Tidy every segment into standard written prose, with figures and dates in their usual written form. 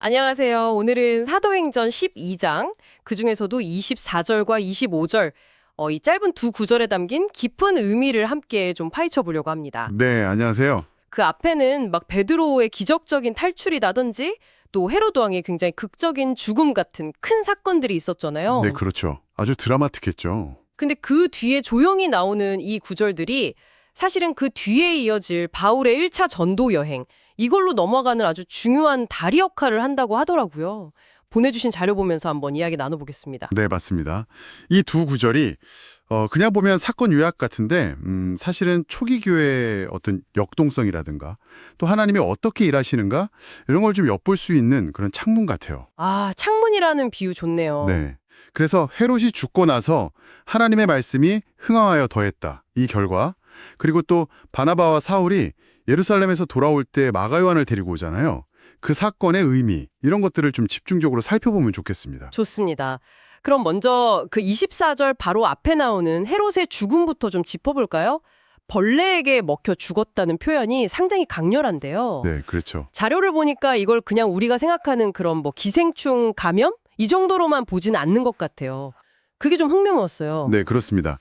안녕하세요. 오늘은 사도행전 12장, 그중에서도 24절과 25절, 이 짧은 두 구절에 담긴 깊은 의미를 함께 좀 파헤쳐 보려고 합니다. 네, 안녕하세요. 그 앞에는 막 베드로의 기적적인 탈출이라든지 또 헤로드 왕의 굉장히 극적인 죽음 같은 큰 사건들이 있었잖아요. 네, 그렇죠. 아주 드라마틱했죠. 근데 그 뒤에 조용히 나오는 이 구절들이 사실은 그 뒤에 이어질 바울의 1차 전도 여행, 이걸로 넘어가는 아주 중요한 다리 역할을 한다고 하더라고요. 보내주신 자료 보면서 한번 이야기 나눠보겠습니다. 네, 맞습니다. 이 두 구절이 그냥 보면 사건 요약 같은데 사실은 초기 교회의 어떤 역동성이라든가 또 하나님이 어떻게 일하시는가 이런 걸 좀 엿볼 수 있는 그런 창문 같아요. 아, 창문이라는 비유 좋네요. 네. 그래서 헤롯이 죽고 나서 하나님의 말씀이 흥황하여 더했다. 이 결과. 그리고 또 바나바와 사울이 예루살렘에서 돌아올 때 마가 요한을 데리고 오잖아요. 그 사건의 의미, 이런 것들을 좀 집중적으로 살펴보면 좋겠습니다. 좋습니다. 그럼 먼저 그 24절 바로 앞에 나오는 헤롯의 죽음부터 좀 짚어볼까요? 벌레에게 먹혀 죽었다는 표현이 상당히 강렬한데요. 네, 그렇죠. 자료를 보니까 이걸 그냥 우리가 생각하는 그런 뭐 기생충 감염? 이 정도로만 보지는 않는 것 같아요. 그게 좀 흥미로웠어요. 네, 그렇습니다.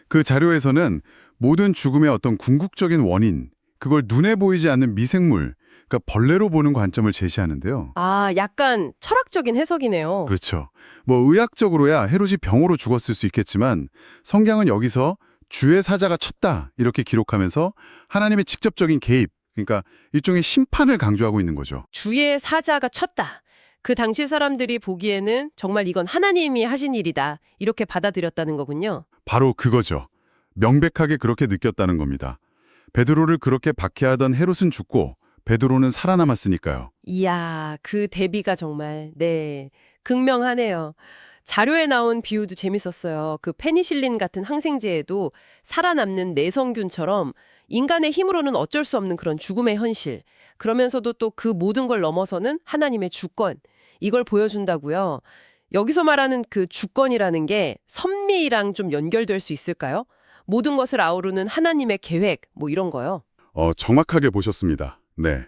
그 자료에서는 모든 죽음의 어떤 궁극적인 원인, 그걸 눈에 보이지 않는 미생물, 그러니까 벌레로 보는 관점을 제시하는데요. 아, 약간 철학적인 해석이네요. 그렇죠. 뭐 의학적으로야 헤롯이 병으로 죽었을 수 있겠지만 성경은 여기서 주의 사자가 쳤다 이렇게 기록하면서 하나님의 직접적인 개입, 그러니까 일종의 심판을 강조하고 있는 거죠. 주의 사자가 쳤다. 그 당시 사람들이 보기에는 정말 이건 하나님이 하신 일이다. 이렇게 받아들였다는 거군요. 바로 그거죠. 명백하게 그렇게 느꼈다는 겁니다. 베드로를 그렇게 박해하던 헤롯은 죽고 베드로는 살아남았으니까요. 이야, 그 대비가 정말, 네, 극명하네요. 자료에 나온 비유도 재밌었어요. 그 페니실린 같은 항생제에도 살아남는 내성균처럼 인간의 힘으로는 어쩔 수 없는 그런 죽음의 현실. 그러면서도 또 그 모든 걸 넘어서는 하나님의 주권. 이걸 보여준다고요. 여기서 말하는 그 주권이라는 게 섭리랑 좀 연결될 수 있을까요? 모든 것을 아우르는 하나님의 계획, 뭐 이런 거요. 정확하게 보셨습니다. 네.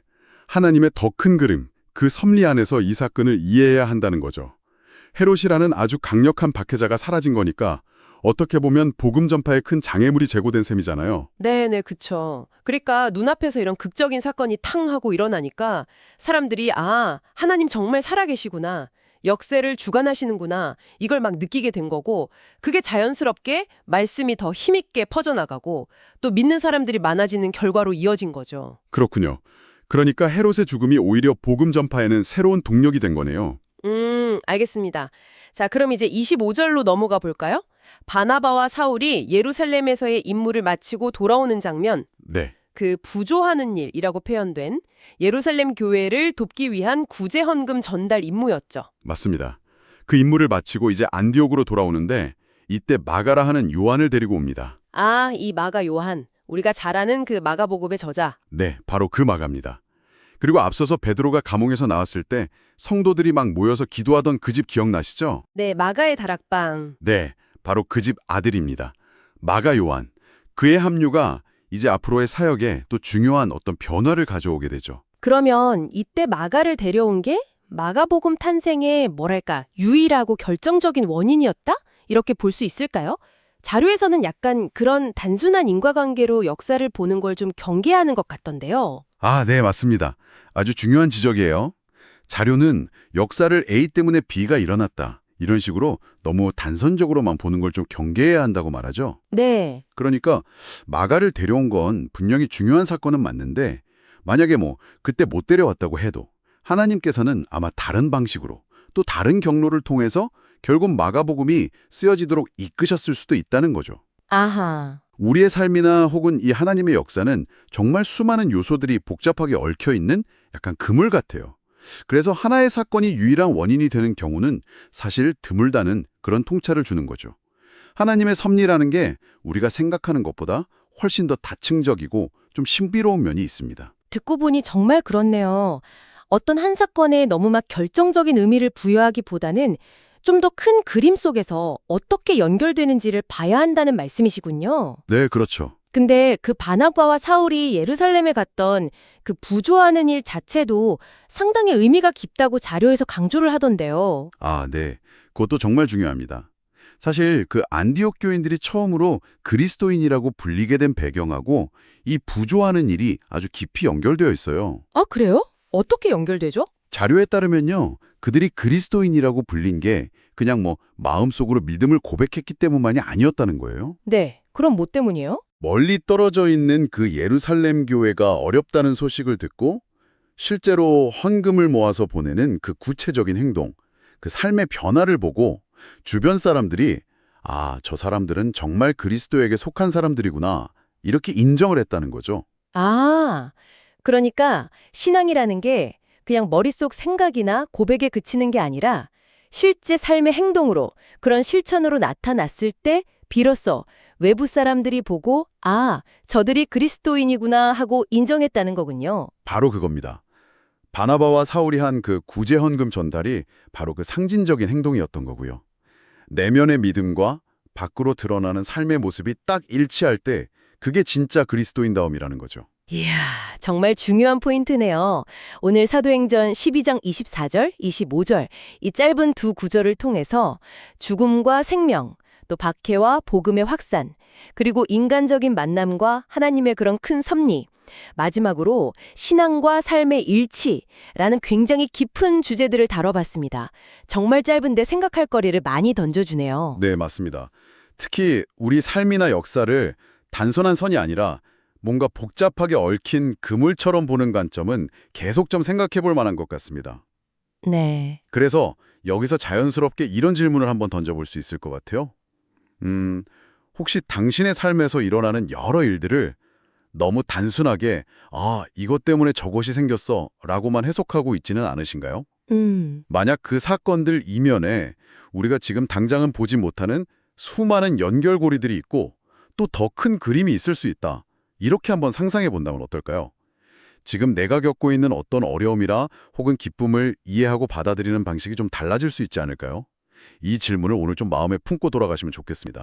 하나님의 더 큰 그림, 그 섭리 안에서 이 사건을 이해해야 한다는 거죠. 헤롯이라는 아주 강력한 박해자가 사라진 거니까 어떻게 보면 복음 전파에 큰 장애물이 제거된 셈이잖아요. 네네, 그쵸. 그러니까 눈앞에서 이런 극적인 사건이 탕 하고 일어나니까 사람들이 아, 하나님 정말 살아계시구나. 역사를 주관하시는구나. 이걸 막 느끼게 된 거고 그게 자연스럽게 말씀이 더 힘있게 퍼져나가고 또 믿는 사람들이 많아지는 결과로 이어진 거죠. 그렇군요. 그러니까 헤롯의 죽음이 오히려 복음 전파에는 새로운 동력이 된 거네요. 알겠습니다. 자, 그럼 이제 25절로 넘어가 볼까요? 바나바와 사울이 예루살렘에서의 임무를 마치고 돌아오는 장면, 네. 그 부조하는 일이라고 표현된 예루살렘 교회를 돕기 위한 구제 헌금 전달 임무였죠. 맞습니다. 그 임무를 마치고 이제 안디옥으로 돌아오는데 이때 마가라 하는 요한을 데리고 옵니다. 아, 이 마가 요한. 우리가 잘 아는 그 마가복음의 저자. 네, 바로 그 마가입니다. 그리고 앞서서 베드로가 감옥에서 나왔을 때 성도들이 막 모여서 기도하던 그 집 기억나시죠? 네, 마가의 다락방. 네, 바로 그 집 아들입니다. 마가 요한. 그의 합류가 이제 앞으로의 사역에 또 중요한 어떤 변화를 가져오게 되죠. 그러면 이때 마가를 데려온 게 마가복음 탄생의 뭐랄까 유일하고 결정적인 원인이었다? 이렇게 볼 수 있을까요? 자료에서는 약간 그런 단순한 인과관계로 역사를 보는 걸 좀 경계하는 것 같던데요. 아, 네, 맞습니다. 아주 중요한 지적이에요. 자료는 역사를 A 때문에 B가 일어났다. 이런 식으로 너무 단선적으로만 보는 걸 좀 경계해야 한다고 말하죠. 네. 그러니까 마가를 데려온 건 분명히 중요한 사건은 맞는데 만약에 그때 못 데려왔다고 해도 하나님께서는 아마 다른 방식으로 또 다른 경로를 통해서 결국 마가복음이 쓰여지도록 이끄셨을 수도 있다는 거죠. 아하. 우리의 삶이나 혹은 이 하나님의 역사는 정말 수많은 요소들이 복잡하게 얽혀있는 약간 그물 같아요. 그래서 하나의 사건이 유일한 원인이 되는 경우는 사실 드물다는 그런 통찰을 주는 거죠. 하나님의 섭리라는 게 우리가 생각하는 것보다 훨씬 더 다층적이고 좀 신비로운 면이 있습니다. 듣고 보니 정말 그렇네요. 어떤 한 사건에 너무 막 결정적인 의미를 부여하기보다는 좀 더 큰 그림 속에서 어떻게 연결되는지를 봐야 한다는 말씀이시군요. 네, 그렇죠. 근데 그 바나바와 사울이 예루살렘에 갔던 그 부조하는 일 자체도 상당히 의미가 깊다고 자료에서 강조를 하던데요. 아, 네. 그것도 정말 중요합니다. 사실 그 안디옥 교인들이 처음으로 그리스도인이라고 불리게 된 배경하고 이 부조하는 일이 아주 깊이 연결되어 있어요. 아, 그래요? 어떻게 연결되죠? 자료에 따르면요. 그들이 그리스도인이라고 불린 게 그냥 마음속으로 믿음을 고백했기 때문만이 아니었다는 거예요. 네. 그럼 뭐 때문이에요? 멀리 떨어져 있는 그 예루살렘 교회가 어렵다는 소식을 듣고 실제로 헌금을 모아서 보내는 그 구체적인 행동, 그 삶의 변화를 보고 주변 사람들이 아, 저 사람들은 정말 그리스도에게 속한 사람들이구나 이렇게 인정을 했다는 거죠. 아, 그러니까 신앙이라는 게 그냥 머릿속 생각이나 고백에 그치는 게 아니라 실제 삶의 행동으로 그런 실천으로 나타났을 때 비로소 외부 사람들이 보고 아, 저들이 그리스도인이구나 하고 인정했다는 거군요. 바로 그겁니다. 바나바와 사울이 한 그 구제 헌금 전달이 바로 그 상징적인 행동이었던 거고요. 내면의 믿음과 밖으로 드러나는 삶의 모습이 딱 일치할 때 그게 진짜 그리스도인다움이라는 거죠. 이야, 정말 중요한 포인트네요. 오늘 사도행전 12장 24절, 25절 이 짧은 두 구절을 통해서 죽음과 생명, 또 박해와 복음의 확산, 그리고 인간적인 만남과 하나님의 그런 큰 섭리, 마지막으로 신앙과 삶의 일치라는 굉장히 깊은 주제들을 다뤄봤습니다. 정말 짧은데 생각할 거리를 많이 던져주네요. 네, 맞습니다. 특히 우리 삶이나 역사를 단순한 선이 아니라 뭔가 복잡하게 얽힌 그물처럼 보는 관점은 계속 좀 생각해 볼 만한 것 같습니다. 네. 그래서 여기서 자연스럽게 이런 질문을 한번 던져볼 수 있을 것 같아요. 혹시 당신의 삶에서 일어나는 여러 일들을 너무 단순하게 아, 이것 때문에 저것이 생겼어 라고만 해석하고 있지는 않으신가요? 만약 그 사건들 이면에 우리가 지금 당장은 보지 못하는 수많은 연결고리들이 있고 또 더 큰 그림이 있을 수 있다. 이렇게 한번 상상해 본다면 어떨까요? 지금 내가 겪고 있는 어떤 어려움이라 혹은 기쁨을 이해하고 받아들이는 방식이 좀 달라질 수 있지 않을까요? 이 질문을 오늘 좀 마음에 품고 돌아가시면 좋겠습니다.